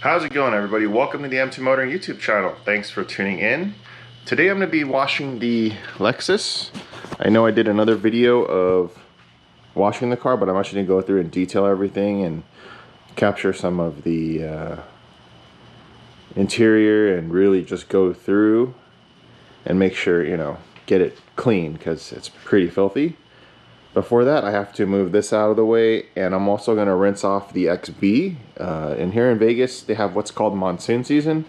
How's it going, everybody? Welcome to the M2 Motoring YouTube channel. Thanks for tuning in. Today I'm going to be washing the Lexus. I know I did another video of washing the car, but I'm actually going to go through and detail everything and capture some of the interior and really just go through and make sure, you know, get it clean because it's pretty filthy. Before that, I have to move this out of the way, and I'm also going to rinse off the XB. And here in Vegas, they have what's called monsoon season,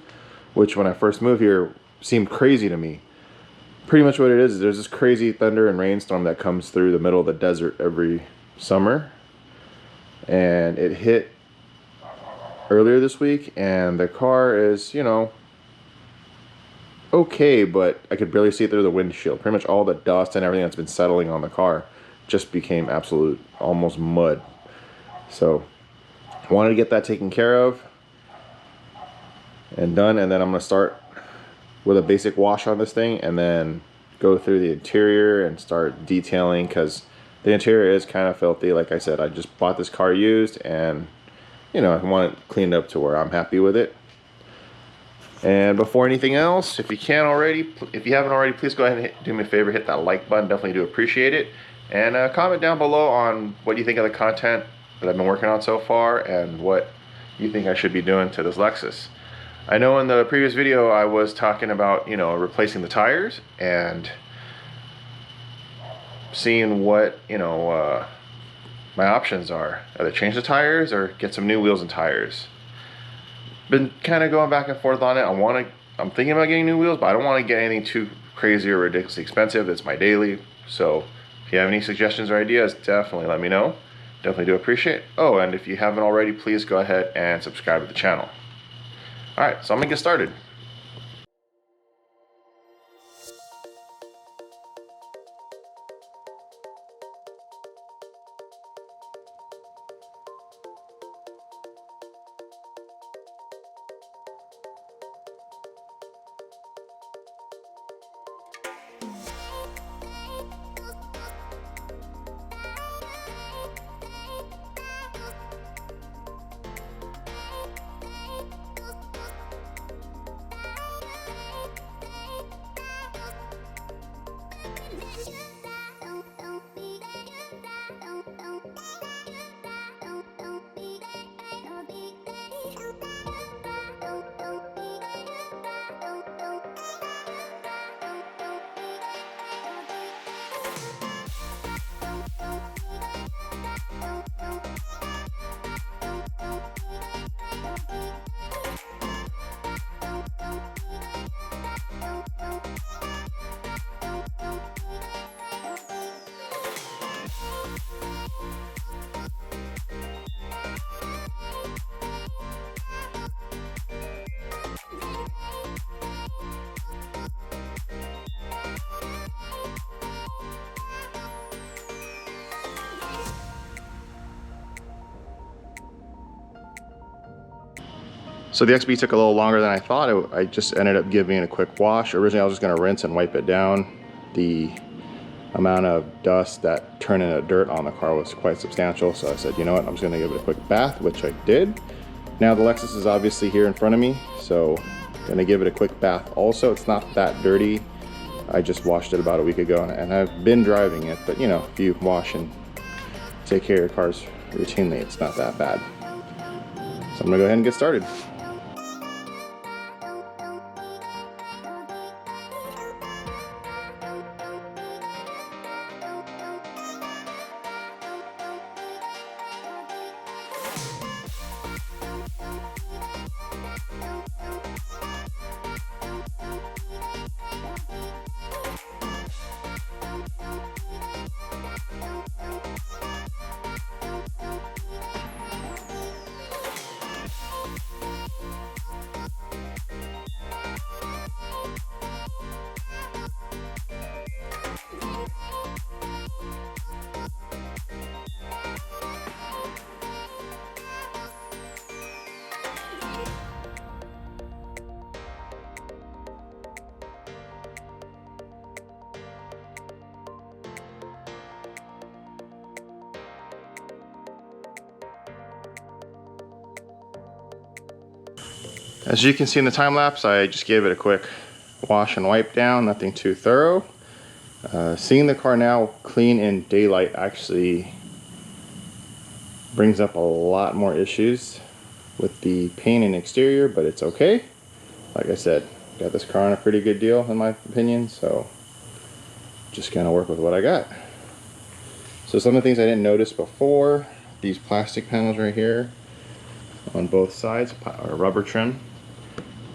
which when I first moved here seemed crazy to me. Pretty much what it is there's this crazy thunder and rainstorm that comes through the middle of the desert every summer. And it hit earlier this week, and the car is, you know, okay, but I could barely see it through the windshield. Pretty much all the dust and everything that's been settling on the car just became absolute almost mud. So I wanted to get that taken care of and done, and then I'm going to start with a basic wash on this thing and then go through the interior and start detailing, because the interior is kind of filthy. Like I said, I just bought this car used, and you know, I want it cleaned up to where I'm happy with it. And before anything else, if you haven't already, please go ahead and do me a favor, hit that like button. Definitely do appreciate it. And comment down below on what you think of the content that I've been working on so far and what you think I should be doing to this Lexus. I know in the previous video I was talking about, you know, replacing the tires and seeing what, you know, my options are. Either change the tires or get some new wheels and tires. Been kind of going back and forth on it. I'm thinking about getting new wheels, but I don't want to get anything too crazy or ridiculously expensive. It's my daily. So if you have any suggestions or ideas, definitely let me know. Definitely do appreciate it. Oh, and if you haven't already, please go ahead and subscribe to the channel. Alright, so I'm going to get started. So the XB took a little longer than I thought. I just ended up giving it a quick wash. Originally I was just going to rinse and wipe it down. The amount of dust that turned into dirt on the car was quite substantial, so I said, you know what, I'm just going to give it a quick bath, which I did. Now the Lexus is obviously here in front of me, so I'm going to give it a quick bath also. It's not that dirty. I just washed it about a week ago, and I've been driving it, but you know, if you wash and take care of your cars routinely, it's not that bad. So I'm going to go ahead and get started. As you can see in the time lapse, I just gave it a quick wash and wipe down, nothing too thorough. Seeing the car now clean in daylight actually brings up a lot more issues with the paint and exterior, but it's okay. Like I said, got this car on a pretty good deal in my opinion, so just gonna work with what I got. So some of the things I didn't notice before, these plastic panels right here on both sides are rubber trim.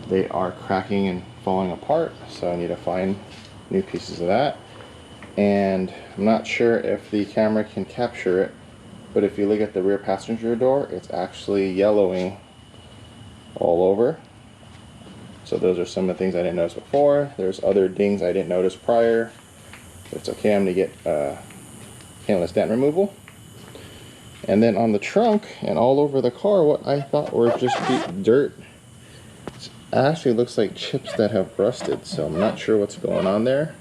They are cracking and falling apart, so I need to find new pieces of that. And I'm not sure if the camera can capture it, but if you look at the rear passenger door, it's actually yellowing all over. So those are some of the things I didn't notice before. There's other dings I didn't notice prior. It's okay, I'm gonna get paintless dent removal. And then on the trunk and all over the car, what I thought were just dirt, it actually looks like chips that have rusted, so I'm not sure what's going on there.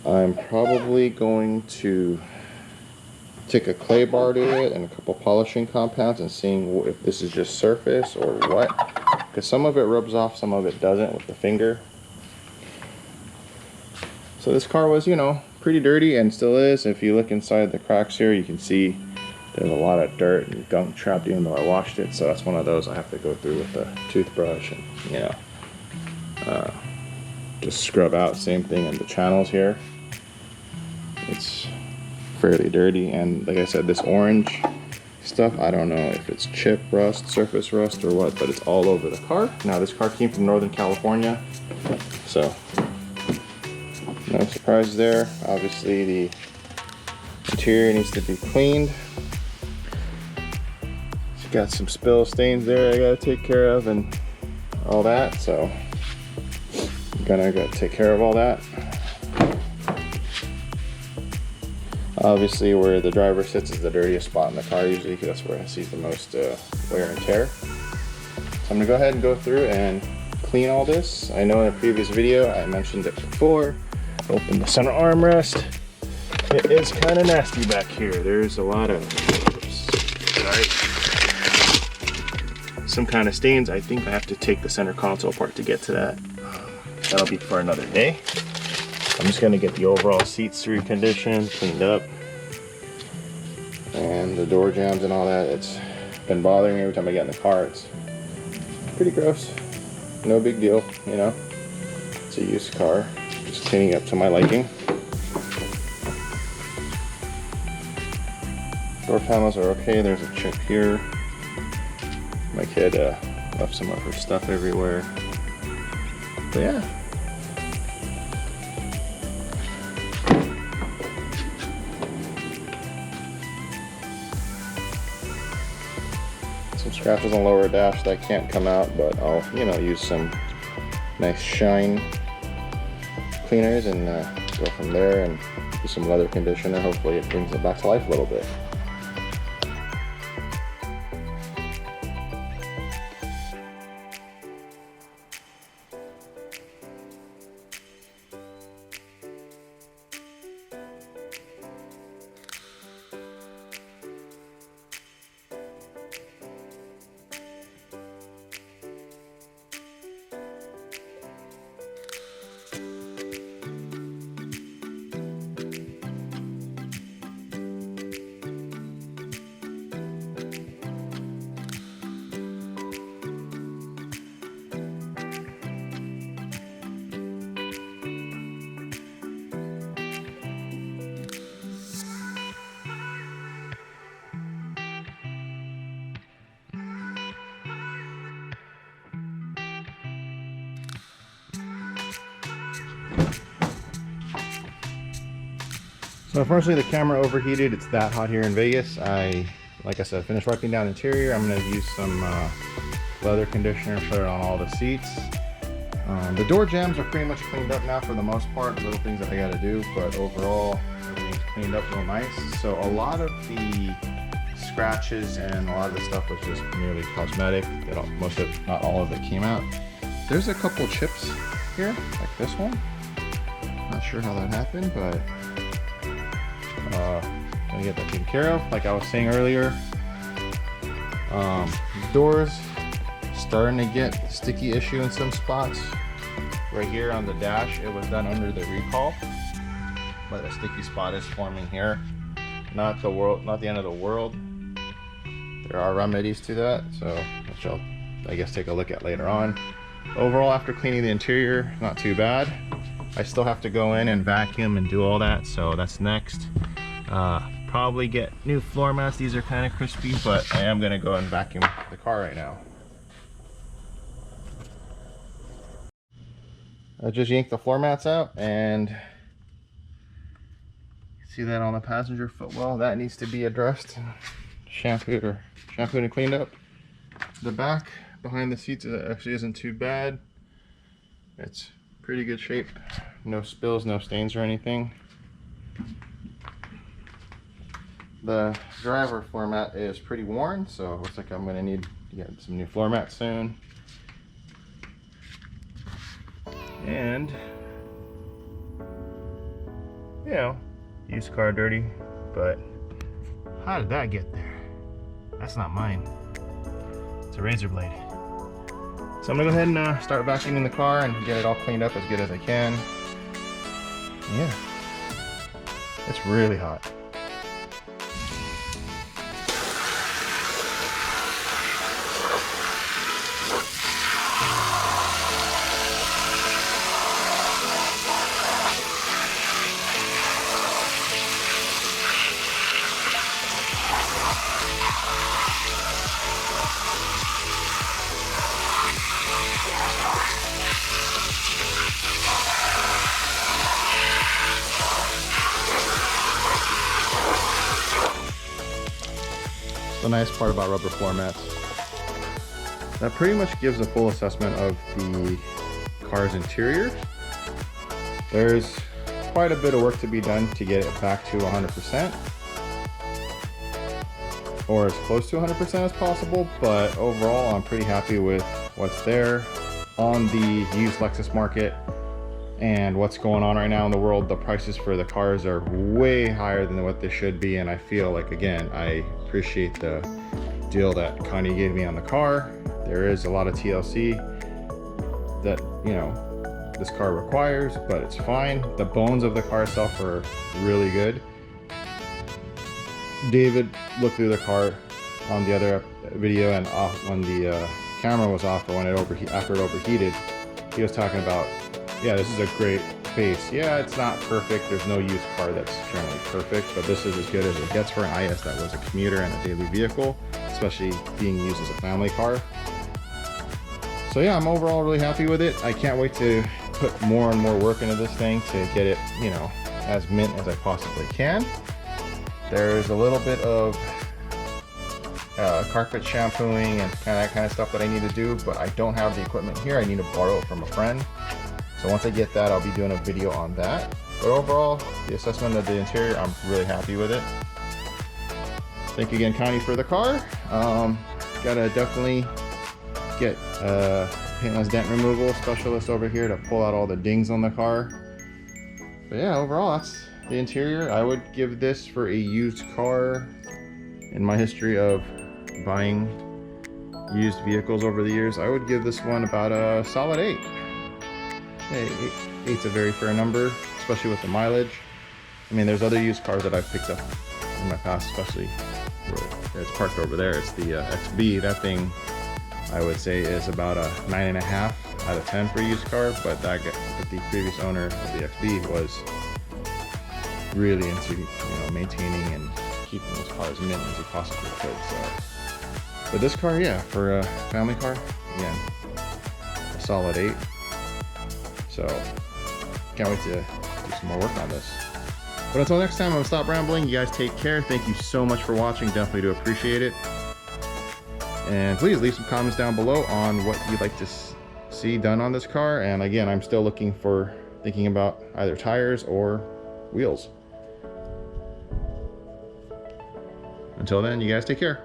I'm probably going to take a clay bar to it and a couple polishing compounds and seeing if this is just surface or what, because some of it rubs off, some of it doesn't with the finger. So this car was, you know, pretty dirty and still is. If you look inside the cracks here, you can see there's a lot of dirt and gunk trapped even though I washed it. So that's one of those I have to go through with a toothbrush and, you know, just scrub out. Same thing in the channels here. It's fairly dirty, and like I said, this orange stuff, I don't know if it's chip rust, surface rust, or what, but it's all over the car. Now this car came from Northern California, so no surprise there. Obviously the interior needs to be cleaned. It's got some spill stains there I gotta take care of and all that, so I'm gonna go take care of all that. Obviously where the driver sits is the dirtiest spot in the car usually, because that's where I see the most wear and tear. So I'm gonna go ahead and go through and clean all this. I know in a previous video I mentioned it before. Open the center armrest. It is kind of nasty back here. There's a lot of, sorry, some kind of stains. I think I have to take the center console apart to get to that. That'll be for another day. I'm just gonna get the overall seats reconditioned, cleaned up, and the door jambs and all that. It's been bothering me every time I get in the car. It's pretty gross. No big deal, you know. It's a used car. Just cleaning up to my liking. Door panels are okay. There's a chip here. My kid left some of her stuff everywhere. But yeah. Some scratches on lower dash that can't come out, but I'll, you know, use some nice shine cleaners and go from there and do some leather conditioner. Hopefully it brings it back to life a little bit. So unfortunately the camera overheated. It's that hot here in Vegas. Like I said, finished wiping down interior. I'm going to use some leather conditioner and put it on all the seats. The door jambs are pretty much cleaned up now for the most part. Little things that I got to do, but overall everything's cleaned up real nice. So a lot of the scratches and a lot of the stuff was just merely cosmetic. Most of it, not all of it, came out. There's a couple chips here, like this one. Not sure how that happened, but gonna get that taken care of. Like I was saying earlier, doors starting to get sticky issue in some spots. Right here on the dash, it was done under the recall, but a sticky spot is forming here. Not the end of the world. There are remedies to that, so which I'll, I guess, take a look at later on. Overall, after cleaning the interior, not too bad. I still have to go in and vacuum and do all that, so that's next. Probably get new floor mats. These are kind of crispy, but I am gonna go and vacuum the car right now. I just yanked the floor mats out, and see that on the passenger footwell, that needs to be addressed, shampooed and cleaned up. The back behind the seats actually isn't too bad. It's pretty good shape. No spills, no stains or anything. The driver floor mat is pretty worn, so it looks like I'm gonna need to get some new floor mats soon. And, you know, used car dirty, but how did that get there? That's not mine. It's a razor blade. So I'm gonna go ahead and start vacuuming the car and get it all cleaned up as good as I can. Yeah, it's really hot. The nice part about rubber floor mats, that pretty much gives a full assessment of the car's interior. There's quite a bit of work to be done to get it back to 100%, or as close to 100% as possible, but overall I'm pretty happy with what's there. On the used Lexus market and what's going on right now in the world, the prices for the cars are way higher than what they should be, and I feel like, again, I appreciate the deal that Connie gave me on the car. There is a lot of TLC that, you know, this car requires, but it's fine. The bones of the car itself are really good. David looked through the car on the other video, and off when the camera was off, or when after it overheated, he was talking about, yeah, this is a great base. Yeah, it's not perfect. There's no used car that's generally perfect, but this is as good as it gets for an IS that was a commuter and a daily vehicle, especially being used as a family car. So yeah, I'm overall really happy with it. I can't wait to put more and more work into this thing to get it, you know, as mint as I possibly can. There's a little bit of carpet shampooing and that kind of stuff that I need to do, but I don't have the equipment here. I need to borrow it from a friend. So once I get that, I'll be doing a video on that. But overall, the assessment of the interior, I'm really happy with it. Thank you again, Connie, for the car. Gotta definitely get paintless dent removal specialist over here to pull out all the dings on the car. But yeah, overall, that's the interior. I would give this, for a used car, in my history of buying used vehicles over the years, I would give this one about a solid 8. Yeah, 8's a very fair number, especially with the mileage. I mean, there's other used cars that I've picked up in my past, especially where it's parked over there. It's the XB. That thing, I would say, is about a 9.5 out of 10 for a used car, but the previous owner of the XB was really into, you know, maintaining and keeping his car as mint as he possibly could. So, but this car, yeah, for a family car, again, a solid 8. So, can't wait to do some more work on this. But until next time, I'm gonna stop rambling. You guys take care. Thank you so much for watching. Definitely do appreciate it. And please leave some comments down below on what you'd like to see done on this car. And again, I'm still thinking about either tires or wheels. Until then, you guys take care.